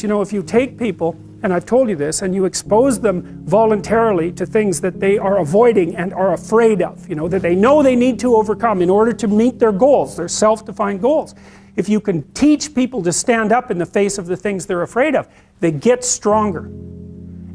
You know, if you take people, and I've told you this, and you expose them voluntarily to things that they are avoiding and are afraid of, you know, that they know they need to overcome in order to meet their goals, their self-defined goals. If you can teach people to stand up in the face of the things they're afraid of, they get stronger.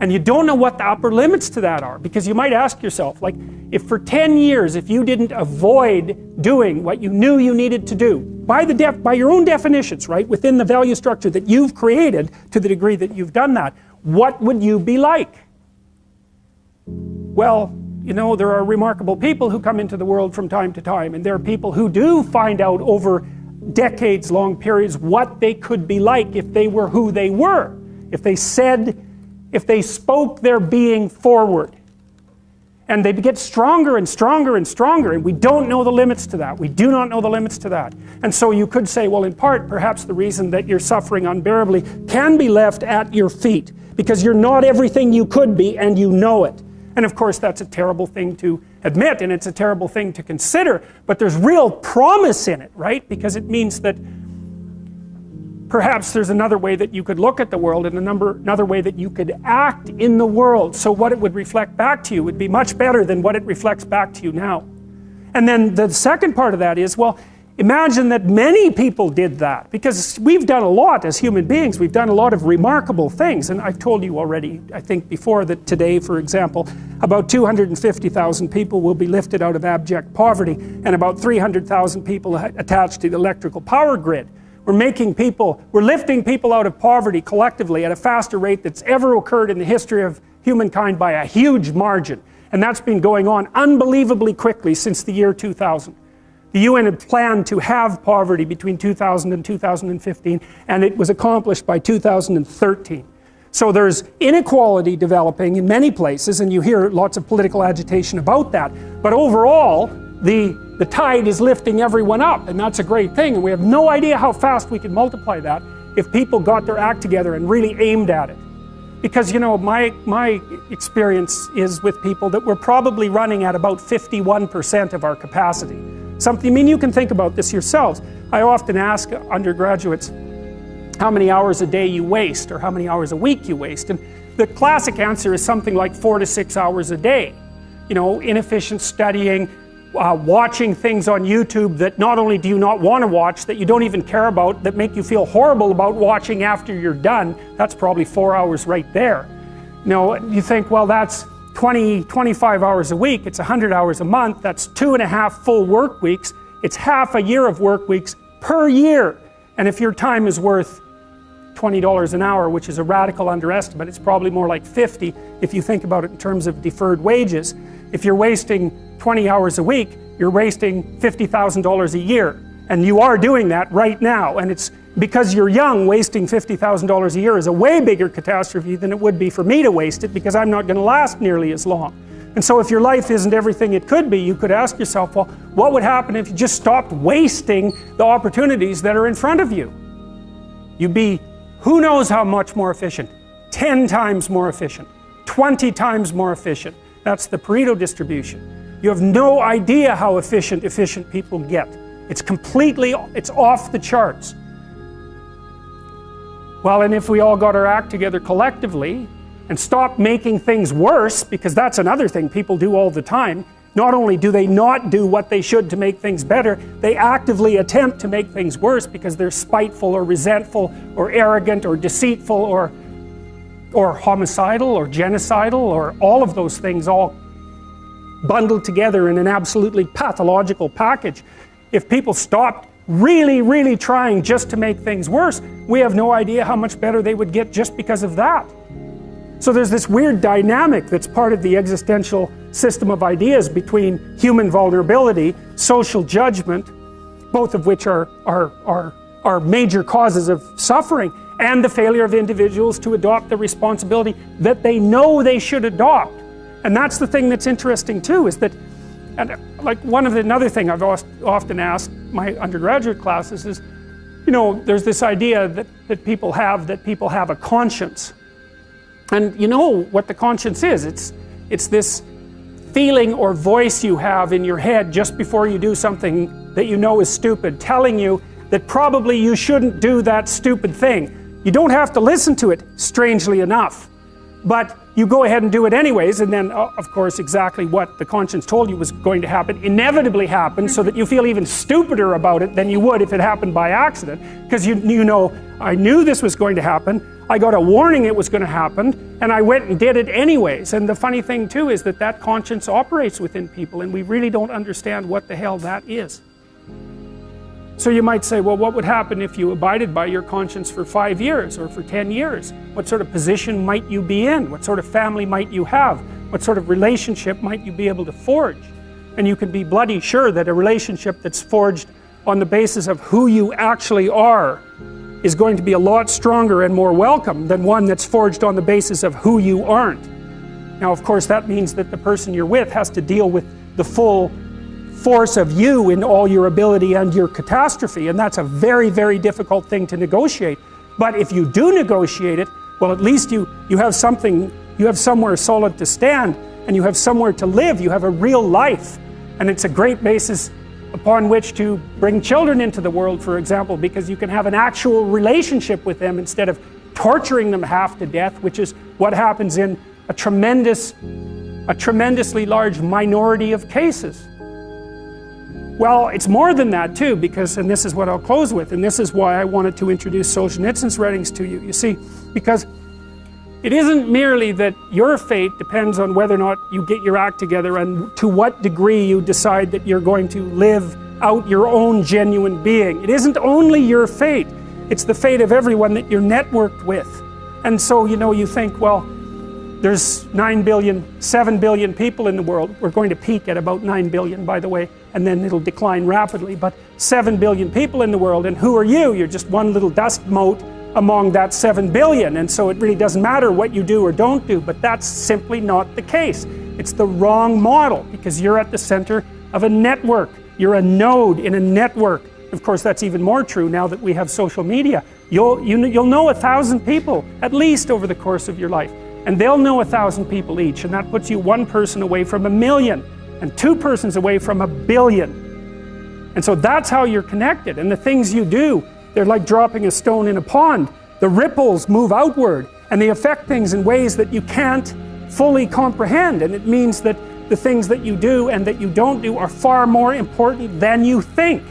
And you don't know what the upper limits to that are, because you might ask yourself, like, if for 10 years, if you didn't avoid doing what you knew you needed to do, by your own definitions, right, within the value structure that you've created, to the degree that you've done that, what would you be like? Well, you know, there are remarkable people who come into the world from time to time, and there are people who do find out over decades-long periods what they could be like if they were who they were, if they spoke their being forward. And they get stronger and stronger and stronger, and we don't know the limits to that. We do not know the limits to that. And so you could say, well, in part, perhaps the reason that you're suffering unbearably can be left at your feet, because you're not everything you could be, and you know it. And of course, that's a terrible thing to admit, and it's a terrible thing to consider, but there's real promise in it, right? Because it means that perhaps there's another way that you could look at the world, and another way that you could act in the world, so what it would reflect back to you would be much better than what it reflects back to you now. And then the second part of that is, well, imagine that many people did that, because we've done a lot as human beings. We've done a lot of remarkable things, and I've told you already, I think before, that today, for example, about 250,000 people will be lifted out of abject poverty, and about 300,000 people attached to the electrical power grid. We're lifting people out of poverty collectively at a faster rate that's ever occurred in the history of humankind by a huge margin. And that's been going on unbelievably quickly since the year 2000. The UN had planned to have poverty between 2000 and 2015, and it was accomplished by 2013. So there's inequality developing in many places, and you hear lots of political agitation about that. But overall, the tide is lifting everyone up, and that's a great thing, and we have no idea how fast we could multiply that if people got their act together and really aimed at it. Because, you know, my experience is with people that we're probably running at about 51% of our capacity. I mean, you can think about this yourselves. I often ask undergraduates how many hours a day you waste, or how many hours a week you waste, and the classic answer is something like 4 to 6 hours a day. You know, inefficient studying, watching things on YouTube that not only do you not want to watch, that you don't even care about, that make you feel horrible about watching after you're done. That's probably 4 hours right there. You know, you think, well, that's 25 hours a week, it's 100 hours a month, that's 2.5 full work weeks, it's half a year of work weeks per year. And if your time is worth $20 an hour, which is a radical underestimate, it's probably more like 50 if you think about it in terms of deferred wages. If you're wasting 20 hours a week, you're wasting $50,000 a year. And you are doing that right now. And it's because you're young, wasting $50,000 a year is a way bigger catastrophe than it would be for me to waste it, because I'm not going to last nearly as long. And so if your life isn't everything it could be, you could ask yourself, well, what would happen if you just stopped wasting the opportunities that are in front of you? You'd be who knows how much more efficient. 10 times more efficient. 20 times more efficient. That's the Pareto distribution. You have no idea how efficient people get. It's off the charts. Well, and if we all got our act together collectively and stopped making things worse, because that's another thing people do all the time, not only do they not do what they should to make things better, they actively attempt to make things worse because they're spiteful or resentful or arrogant or deceitful or homicidal or genocidal, or all of those things all bundled together in an absolutely pathological package. If people stopped really trying just to make things worse, we have no idea how much better they would get just because of that. So there's this weird dynamic that's part of the existential system of ideas between human vulnerability, social judgment, both of which are major causes of suffering, and the failure of individuals to adopt the responsibility that they know they should adopt. And that's the thing that's interesting too, is that, and like another thing I've often asked my undergraduate classes is, you know, there's this idea that people have a conscience. And you know what the conscience is. It's this feeling or voice you have in your head just before you do something that you know is stupid, telling you that probably you shouldn't do that stupid thing. You don't have to listen to it, strangely enough. But you go ahead and do it anyways, and then, of course, exactly what the conscience told you was going to happen inevitably happens, so that you feel even stupider about it than you would if it happened by accident. Because you know, I knew this was going to happen, I got a warning it was going to happen, and I went and did it anyways. And the funny thing too is that that conscience operates within people, and we really don't understand what the hell that is. So you might say, well, what would happen if you abided by your conscience for 5 years or for 10 years? What sort of position might you be in? What sort of family might you have? What sort of relationship might you be able to forge? And you can be bloody sure that a relationship that's forged on the basis of who you actually are is going to be a lot stronger and more welcome than one that's forged on the basis of who you aren't. Now, of course, that means that the person you're with has to deal with the full force of you in all your ability and your catastrophe, and that's a very, very difficult thing to negotiate. But if you do negotiate it, well, at least you have something, you have somewhere solid to stand, and you have somewhere to live, you have a real life. And it's a great basis upon which to bring children into the world, for example, because you can have an actual relationship with them instead of torturing them half to death, which is what happens in a tremendously large minority of cases. Well, it's more than that too, because, and this is what I'll close with, and this is why I wanted to introduce Solzhenitsyn's writings to you. You see, because it isn't merely that your fate depends on whether or not you get your act together and to what degree you decide that you're going to live out your own genuine being. It isn't only your fate, it's the fate of everyone that you're networked with. And so, you know, you think, well, there's 9 billion, 7 billion people in the world. We're going to peak at about 9 billion, by the way, and then it'll decline rapidly, but 7 billion people in the world, and who are you? You're just one little dust mote among that 7 billion, and so it really doesn't matter what you do or don't do, but that's simply not the case. It's the wrong model, because you're at the center of a network. You're a node in a network. Of course, that's even more true now that we have social media. You'll know 1,000 people, at least, over the course of your life. And they'll know 1,000 people each, and that puts you one person away from 1,000,000, and 2 persons away from 1,000,000,000. And so that's how you're connected, and the things you do, they're like dropping a stone in a pond. The ripples move outward, and they affect things in ways that you can't fully comprehend, and it means that the things that you do and that you don't do are far more important than you think.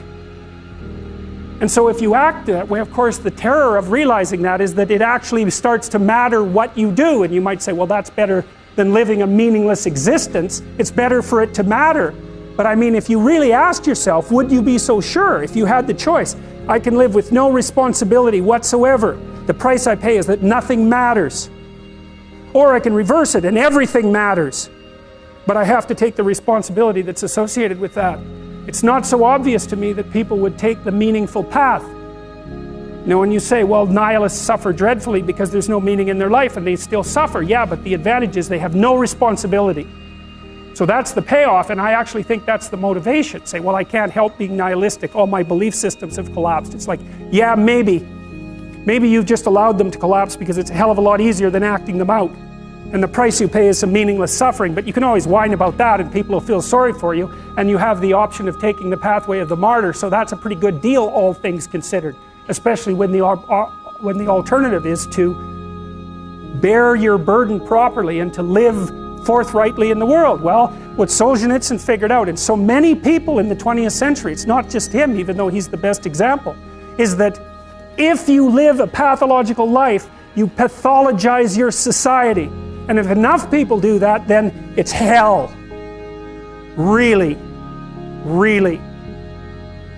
And so if you act that way, of course, the terror of realizing that is that it actually starts to matter what you do. And you might say, well, that's better than living a meaningless existence. It's better for it to matter. But I mean, if you really asked yourself, would you be so sure if you had the choice? I can live with no responsibility whatsoever. The price I pay is that nothing matters. Or I can reverse it and everything matters. But I have to take the responsibility that's associated with that. It's not so obvious to me that people would take the meaningful path. You know, when you say, well, nihilists suffer dreadfully because there's no meaning in their life, and they still suffer. Yeah, but the advantage is they have no responsibility. So that's the payoff, and I actually think that's the motivation. Say, well, I can't help being nihilistic. All my belief systems have collapsed. It's like, yeah, maybe. Maybe you've just allowed them to collapse because it's a hell of a lot easier than acting them out. And the price you pay is some meaningless suffering, but you can always whine about that and people will feel sorry for you, and you have the option of taking the pathway of the martyr, so that's a pretty good deal, all things considered, especially when the alternative is to bear your burden properly and to live forthrightly in the world. Well, what Solzhenitsyn figured out, and so many people in the 20th century, it's not just him, even though he's the best example, is that if you live a pathological life, you pathologize your society. And if enough people do that, then it's hell. Really. Really.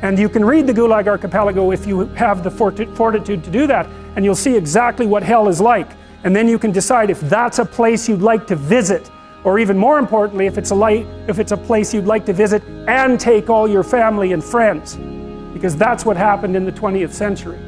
And you can read the Gulag Archipelago if you have the fortitude to do that, and you'll see exactly what hell is like. And then you can decide if that's a place you'd like to visit, or even more importantly, if it's a place you'd like to visit and take all your family and friends. Because that's what happened in the 20th century.